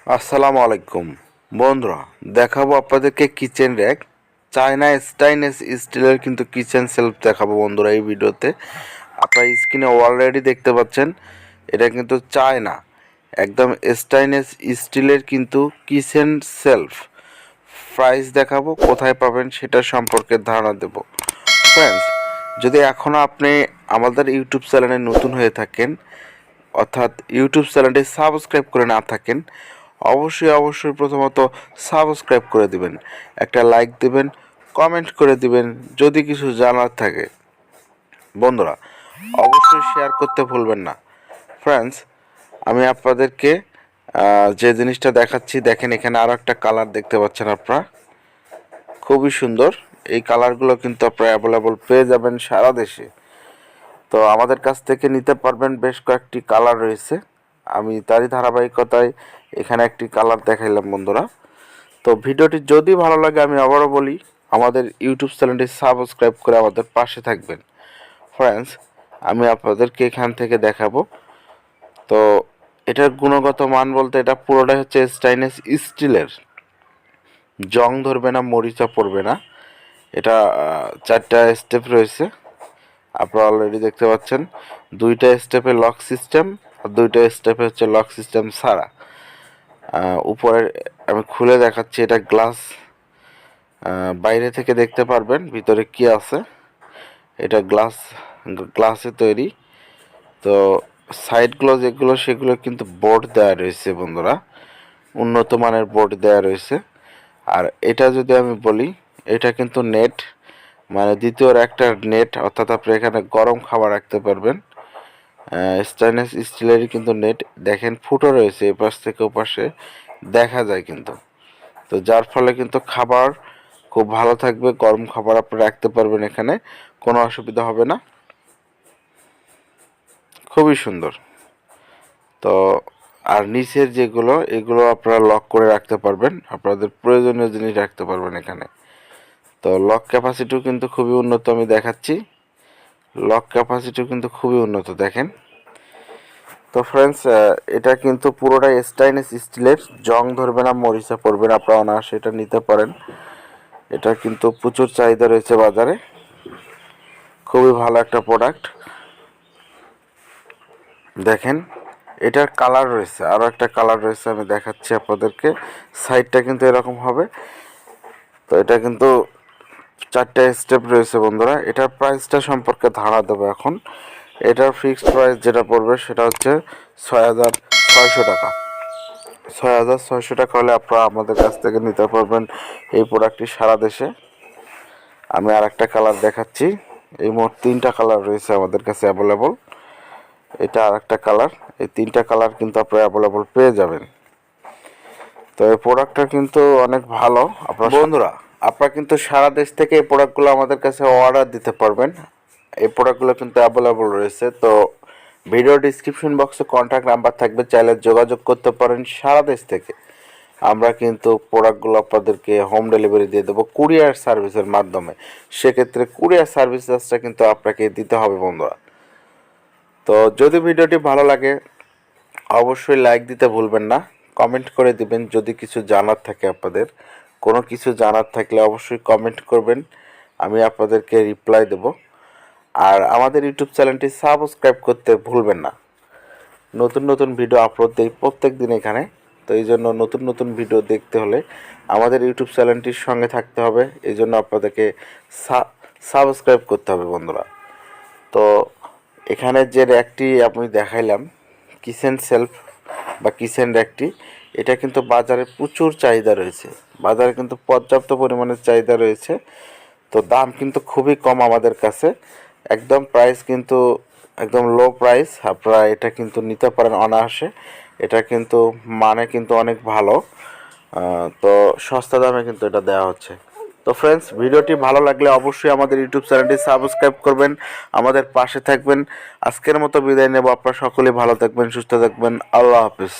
আসসালামু আলাইকুম বন্ধুরা, দেখাবো আপনাদেরকে কিচেন র্যাক। চায়না স্টেইনলেস স্টিলের কিন্তু কিচেন সেলফ দেখাবো বন্ধুরা এই ভিডিওতে। আপনারা স্ক্রিনে অলরেডি দেখতে পাচ্ছেন, এটা কিন্তু চায়না একদম স্টেইনলেস স্টিলের কিন্তু কিচেন সেলফ। প্রাইস দেখাবো, কোথায় পাবেন সেটা সম্পর্কে ধারণা দেব। ফ্রেন্ডস, যদি এখনও আপনি আমাদের ইউটিউব চ্যানেলে নতুন হয়ে থাকেন, অর্থাৎ ইউটিউব চ্যানেলটি সাবস্ক্রাইব করে না থাকেন, অবশ্যই প্রথমত সাবস্ক্রাইব করে দিবেন, একটা লাইক দিবেন, কমেন্ট করে দিবেন যদি কিছু জানার থাকে। বন্ধুরা, অবশ্যই শেয়ার করতে ভুলবেন না। ফ্রেন্ডস, আমি আপনাদেরকে যে জিনিসটা দেখাচ্ছি, দেখেন এখানে আরও একটা কালার দেখতে পাচ্ছেন আপনারা, খুবই সুন্দর। এই কালারগুলো কিন্তু আপনারা অ্যাভেলেবল পেয়ে যাবেন সারা দেশে। তো আমাদের কাছ থেকে নিতে পারবেন, বেশ কয়েকটি কালার রয়েছে। আমি তারই ধারাবাহিকতায় এখানে একটি কালার দেখাইলাম বন্ধুরা। তো ভিডিওটি যদি ভালো লাগে, আমি আবারও বলি, আমাদের ইউটিউব চ্যানেলটি সাবস্ক্রাইব করে আমাদের পাশে থাকবেন। ফ্রেন্ডস, আমি আপনাদেরকে এখান থেকে দেখাবো। তো এটার গুণগত মান বলতে, এটা পুরোটাই হচ্ছে স্টেইনলেস স্টিলের, জং ধরবে না, মরিচা পড়বে না। এটা 4টা স্টেপ রয়েছে, আপনারা অলরেডি দেখতে পাচ্ছেন। 2টা স্টেপে লক সিস্টেম, আর 2টা স্টেপে হচ্ছে লক সিস্টেম ছাড়া। উপরে আমি খুলে দেখাচ্ছি, এটা গ্লাস, বাইরে থেকে দেখতে পারবেন ভিতরে কি আছে। এটা গ্লাসে তৈরি। তো সাইডগুলো যেগুলো, সেগুলো কিন্তু বোর্ড দেওয়া রয়েছে বন্ধুরা, উন্নত মানের বোর্ড দেওয়া রয়েছে। আর এটা যদি আমি বলি, এটা কিন্তু নেট, মানে দ্বিতীয়র একটা নেট, অর্থাৎ আপনি এখানে গরম খাবার রাখতে পারবেন। স্টেইনলেস স্টিলেরই কিন্তু নেট, দেখেন ফুটো রয়েছে এপাশ থেকে ওপাশে দেখা যায় কিন্তু। তো যার ফলে কিন্তু খাবার খুব ভালো থাকবে, গরম খাবার আপনি রাখতে পারবেন এখানে, কোনো অসুবিধা হবে না। খুবই সুন্দর। তো আর নিচের যেগুলো, এগুলো আপনারা লক করে রাখতে পারবেন, আপনাদের প্রয়োজনীয় জিনিস রাখতে পারবেন এখানে। তো লক ক্যাপাসিটিও কিন্তু খুবই উন্নত, আমি দেখাচ্ছি। লক ক্যাপাসিটিও কিন্তু খুবই উন্নত, দেখেন। তো ফ্রেন্ডস, এটা কিন্তু পুরোটাই স্টেইনলেস স্টিলের, জং ধরবে না, মরিচা পড়বে না, আপনারা অনায়াসে এটা নিতে পারেন। এটা কিন্তু প্রচুর চাহিদা রয়েছে বাজারে, খুবই ভালো একটা প্রোডাক্ট। দেখেন, এটার কালার রয়েছে, আরও একটা কালার রয়েছে, আমি দেখাচ্ছি আপনাদেরকে। সাইডটা কিন্তু এরকম হবে। তো এটা কিন্তু 4টা স্টেপ রয়েছে বন্ধুরা। এটার প্রাইসটা সম্পর্কে ধারণা দেবো এখন। এটার ফিক্সড প্রাইস যেটা পড়বে সেটা হচ্ছে 6,600 টাকা। 6,600 টাকা হলে আপনারা আমাদের কাছ থেকে নিতে পারবেন এই প্রোডাক্টটি সারা দেশে। আমি আর একটা কালার দেখাচ্ছি। এই মোট 3টা কালার রয়েছে আমাদের কাছে অ্যাভেলেবল। এটা আর একটা কালার, এই 3টা কালার কিন্তু আপনারা অ্যাভেলেবল পেয়ে যাবেন। তো এই প্রোডাক্টটা কিন্তু অনেক ভালো। বন্ধুরা, আপনারা কিন্তু সারা দেশ থেকে এই প্রোডাক্টগুলো আমাদের কাছে অর্ডার দিতে পারবেন। এই প্রোডাক্টগুলো কিন্তু অ্যাভেলেবল রয়েছে। তো ভিডিও ডিসক্রিপশন বক্সে কন্ট্যাক্ট নাম্বার থাকবে, চাইলে যোগাযোগ করতে পারেন সারা দেশ থেকে। আমরা কিন্তু প্রোডাক্টগুলো আপনাদেরকে হোম ডেলিভারি দিয়ে দেবো কুরিয়ার সার্ভিসের মাধ্যমে। সেক্ষেত্রে কুরিয়ার সার্ভিস চার্জটা কিন্তু আপনাকে দিতে হবে বন্ধুরা। তো যদি ভিডিওটি ভালো লাগে, অবশ্যই লাইক দিতে ভুলবেন না, কমেন্ট করে দিবেন যদি কিছু জানার থাকে আপনাদের। কোনো কিছু জানার থাকলে অবশ্যই কমেন্ট করবেন, আমি আপনাদেরকে রিপ্লাই দেব। আর আমাদের ইউটিউব চ্যানেলটি সাবস্ক্রাইব করতে ভুলবেন না। নতুন ভিডিও আপলোড দিই প্রত্যেক দিন এখানে। তো এই জন্য নতুন ভিডিও দেখতে হলে আমাদের ইউটিউব চ্যানেলটির সঙ্গে থাকতে হবে, এই জন্য আপনাদেরকে সাবস্ক্রাইব করতে হবে বন্ধুরা। তো এখানে যে র্যাকটি আমি দেখাইলাম, কিচেন সেলফ বা কিচেন র্যাকটি, এটা কিন্তু বাজারে প্রচুর চাহিদা রয়েছে, বাজারে কিন্তু পর্যাপ্ত পরিমাণের চাহিদা রয়েছে। তো দাম কিন্তু খুবই কম আমাদের কাছে, একদম প্রাইস কিন্তু একদম লো প্রাইস। আপনারা এটা কিন্তু নিতে পারেন অনায়াসে। এটা কিন্তু মানে কিন্তু অনেক ভালো। তো সস্তা দামে কিন্তু এটা দেওয়া হচ্ছে। তো ফ্রেন্ডস, ভিডিওটি ভালো লাগলে অবশ্যই আমাদের ইউটিউব চ্যানেলটি সাবস্ক্রাইব করবেন, আমাদের পাশে থাকবেন। আজকের মতো বিদায় নেব, আপনারা সকলেই ভালো থাকবেন, সুস্থ থাকবেন। আল্লাহ হাফিজ।